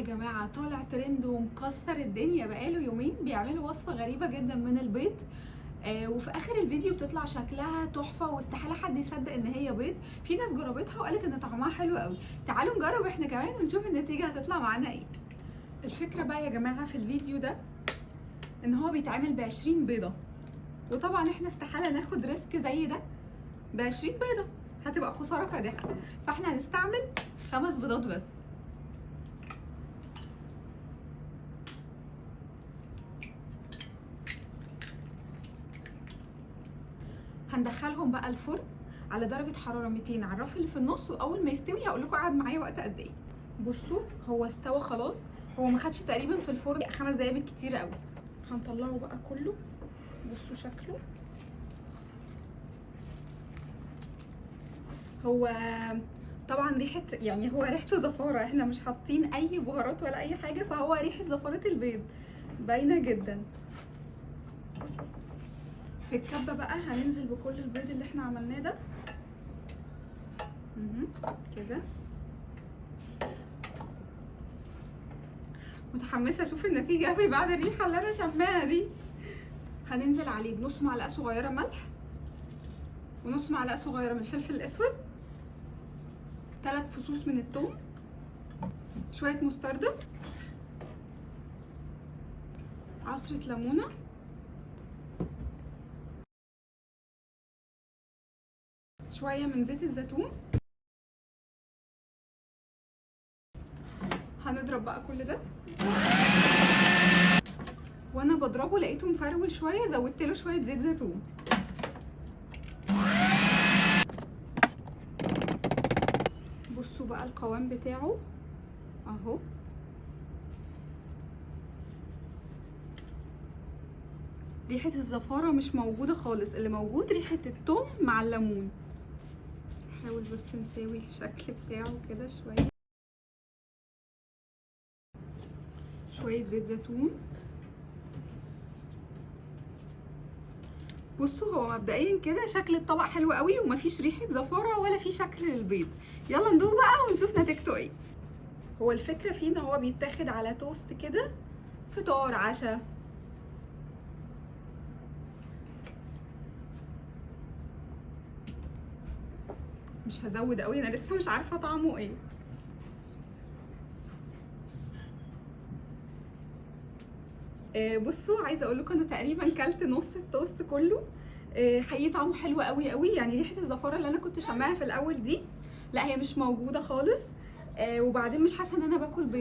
يا جماعه طالع ترند ومكسر الدنيا بقاله يومين، بيعملوا وصفه غريبه جدا من البيض. وفي اخر الفيديو بتطلع شكلها تحفه واستحاله حد يصدق ان هي بيض. في ناس جربتها وقالت ان طعمها حلو قوي. تعالوا نجرب احنا كمان ونشوف النتيجه هتطلع معانا ايه. الفكره بقى يا جماعه في الفيديو ده ان هو بيتعمل ب20 بيضه، وطبعا احنا استحاله ناخد ريسك زي ده ب20 بيضه، هتبقى خساره فادحه. فاحنا هنستعمل 5 بيضات بس. هندخلهم بقى الفرن على درجه حراره 200 على الرف اللي في النص، واول ما يستوي هقول لكم قعد معايا وقت قد ايه. بصوا هو استوى خلاص، هو ما خدش تقريبا في الفرن 5 دقايق بالكتير قوي. هنطلعه بقى كله. بصوا شكله، هو طبعا ريحه، يعني هو ريحته زفاره، احنا مش حاطين اي بهارات ولا اي حاجه، فهو ريحه زفاره البيض باينه جدا. في الكبه بقى هننزل بكل البيض اللي احنا عملناه ده كده. متحمسه اشوف النتيجه قوي بعد الريحه اللي انا شماها دي. هننزل عليه بنص معلقه صغيره ملح، ونص معلقه صغيره من الفلفل الاسود، 3 فصوص من الثوم، شويه مستردة، عصره ليمونه، شويه من زيت الزيتون. هنضرب بقى كل ده، وانا بضربه لقيته مفرول شويه، زودت له شويه زيت زيتون. بصوا بقى القوام بتاعه اهو، ريحه الزفاره مش موجوده خالص، اللي موجود ريحه الثوم مع الليمون. نحاول بس نساوي الشكل بتاعه كده شويه زيت زيتون. بصوا هو مبدئيا كده شكل الطبق حلو قوي، ومفيش ريحه زفاره ولا في شكل للبيض. يلا ندوق بقى ونشوف نتيجته ايه. هو الفكره فيه ان هو بيتاخد على توست كده، فطار عشاء. مش هزود قوي، انا لسه مش عارفه طعمه ايه. بصوا عايزه اقول لكم انا تقريبا كلت نص التوست كله. حقيقي طعمه حلو قوي قوي، يعني ريحه الزفاره اللي انا كنت شماها في الاول دي لا هي مش موجوده خالص. وبعدين مش حاسه ان انا باكل بيض.